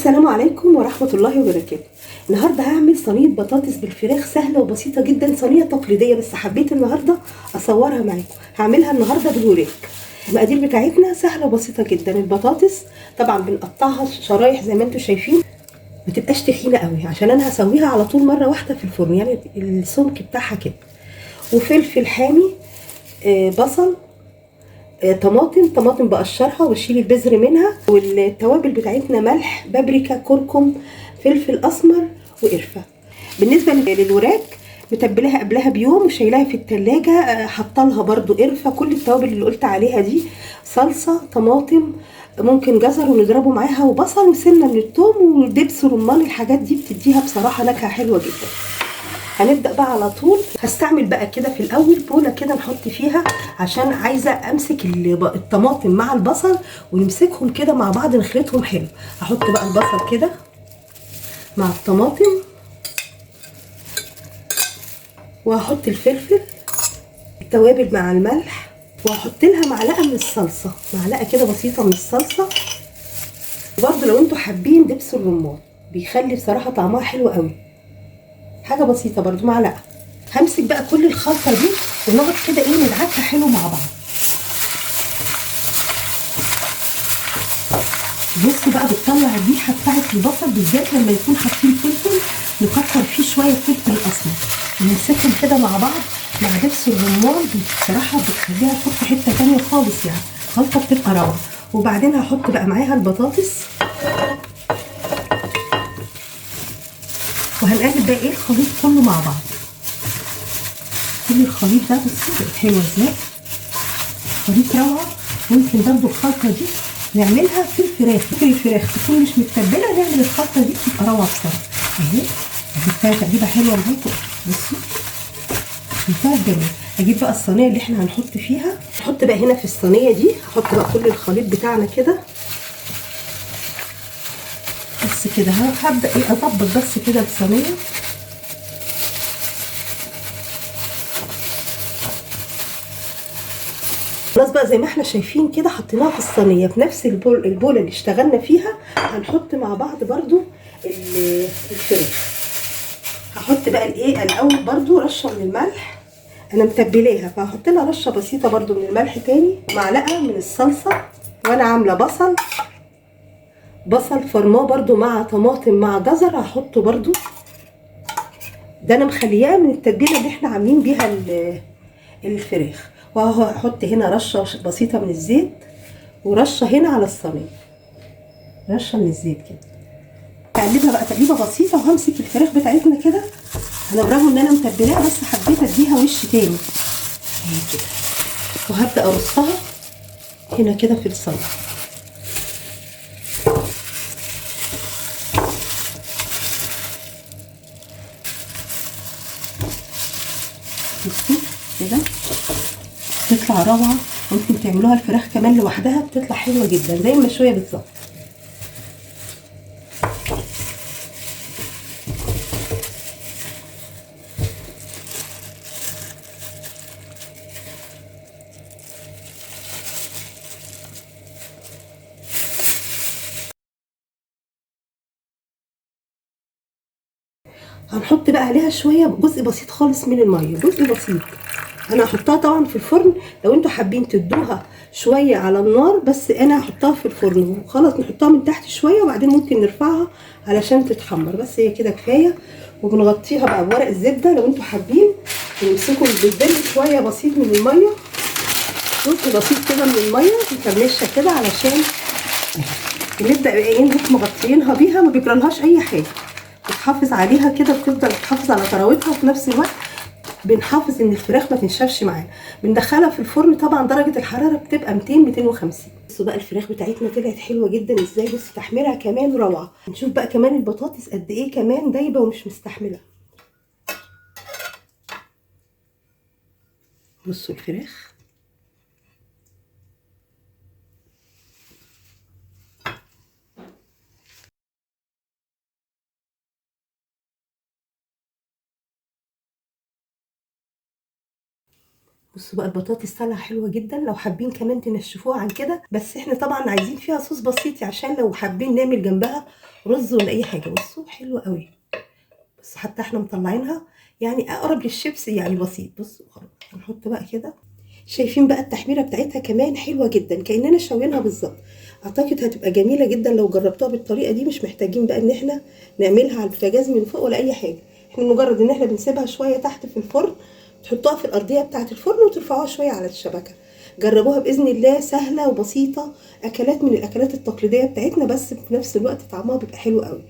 السلام عليكم ورحمة الله وبركاته. النهاردة هعمل صينية بطاطس بالفراخ سهلة وبسيطة جدا، صينية تقليدية بس حبيت النهاردة اصورها معاكم. هعملها النهاردة بالوراك. المقادير بتاعتنا سهلة وبسيطة جدا. البطاطس طبعا بنقطعها شرايح زي ما انتم شايفين، ما تبقاش تخينة قوي عشان انا هسويها على طول مرة واحدة في الفرن، يعني السمك بتاعها كده. وفلفل حامي، بصل، طماطم بقشرها وبشيل البذر منها. والتوابل بتاعتنا ملح، بابريكا، كركم، فلفل اسمر، وقرفه. بالنسبه للوراك متبلاها قبلها بيوم وشايلاها في التلاجة، حاطه برضو قرفه، كل التوابل اللي قلت عليها دي، صلصه، طماطم، ممكن جزر ونضربه معاها، وبصل وسنه من الثوم ودبس رمان. الحاجات دي بتديها بصراحه نكهه حلوه جدا. هنبدأ بقى على طول. هستعمل بقى كده في الاول بولة كده نحط فيها، عشان عايزة امسك الطماطم مع البصل ونمسكهم كده مع بعض نخلطهم حلو. هحط بقى البصل كده مع الطماطم، وهحط الفلفل، التوابل مع الملح، وهحط لها معلقة من الصلصة، معلقة كده بسيطة من الصلصة. برضو لو انتوا حابين دبس الرمان بيخلي بصراحة طعمها حلو قوي. حاجة بسيطة برضو، معلقة. همسك بقى كل الخلطة دي ونقعد كده ندعكها حلو مع بعض. بص بقى بتطلع الريحه بتاعت البصل، بالذات لما يكون حاطين فلفل، نكتر فيه شويه فلفل اسمر ونمسكهم كده مع بعض مع دبس الرمان. بصراحه بتخليها تروح في حته تانيه خالص، يعني خلطه بتبقى روعه. وبعدين هحط بقى معاها البطاطس، وهنقلب بقى الخليط كله مع بعض. كل الخليط ده بصوا بقت حلوه ازاي، خليط روعه. ممكن برده الخلطه دي نعملها في الفراخ، ممكن الفراخ تكون مش متبله، نعمل الخلطه دي بتبقى روعه بصراحه. اهي جبتها تقريبا حلوه معاكم، بصوا منتهى الجمال. اجيب بقى الصينيه اللي احنا هنحط فيها، نحط بقى هنا في الصينيه دي، هحط بقى كل الخليط بتاعنا كده بس كده. هبدا اظبط بس كده الصينيه. خلاص بقى زي ما احنا شايفين كده حطيناها في الصينيه في نفس البوله اللي اشتغلنا فيها. هنحط مع بعض برده الفراخ. هحط بقى الاول برده رشه من الملح، انا متبلاها فهحط لها رشه بسيطه برده من الملح تاني، ومعلقه من الصلصه. وانا عامله بصل فرماه برده مع طماطم مع جزر، هحطه برده. ده انا مخلياه من التتبيله اللي احنا عاملين بيها الفراخ. وهحط هنا رشه بسيطه من الزيت، ورشه هنا على الصينيه رشه من الزيت كده. هقلبها بقى تقليبه بسيطه، وهمسك الفراخ بتاعتنا كده. انا برغم ان انا متبلاها بس حبيت اديها وش تاني اهي كده، وهبدا ارصها هنا كده في الصينيه. بصوا كده بتطلع روعه. ممكن تعملوها الفراخ كمان لوحدها بتطلع حلوه جدا زي المشويه بالظبط. هنحط بقى عليها شويه، جزء بسيط خالص من الميه، جزء بسيط. انا هحطها طبعا في الفرن، لو انتوا حابين تدوها شويه على النار، بس انا هحطها في الفرن وخلاص. نحطها من تحت شويه وبعدين ممكن نرفعها علشان تتحمر، بس هي كده كفايه. وبنغطيها بقى بورق الزبده. لو انتوا حابين تمسكوا البيض شويه بسيط من الميه، جزء بسيط كده من الميه نكملها كده، علشان نبدا بقى نروح مغطيينها بيها، ما بيجرالهاش اي حاجه. بتحافظ عليها كده، بتفضل تحافظ على طراوتها، وفي نفس الوقت بنحافظ ان الفراخ ما تنشفش معانا. بندخلها في الفرن، طبعا درجه الحراره بتبقى 250. بصوا بقى الفراخ بتاعتنا طلعت حلوه جدا ازاي، بصوا تحميرها كمان روعه. نشوف بقى كمان البطاطس قد ايه كمان دايبه ومش مستحمله. بصوا الفراخ بصوا بقى البطاطس طالعه حلوه جدا، لو حابين كمان تنشفوها عن كده، بس احنا طبعا عايزين فيها صوص بسيط عشان لو حابين نعمل جنبها رز ولا اي حاجه. بصوا حلوه قوي، بس حتى احنا مطلعينها يعني اقرب للشيبس يعني بسيط. بصوا خلاص هنحط بقى كده. شايفين بقى التحميره بتاعتها كمان حلوه جدا، كاننا شاوينها بالظبط. اعتقد هتبقى جميله جدا لو جربتوها بالطريقه دي. مش محتاجين بقى ان احنا نعملها على البوتاجاز من فوق ولا اي حاجه، احنا مجرد ان احنا بنسيبها شويه تحت في الفرن، تحطوها في الارضيه بتاعه الفرن وترفعوها شويه على الشبكه. جربوها باذن الله، سهله وبسيطه، اكلات من الاكلات التقليديه بتاعتنا، بس في نفس الوقت طعمها بيبقى حلو قوي.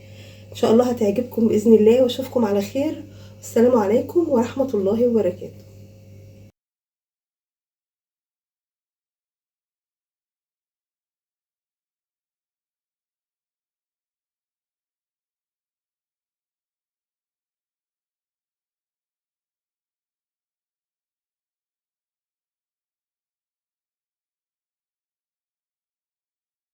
ان شاء الله هتعجبكم باذن الله، واشوفكم على خير. السلام عليكم ورحمه الله وبركاته.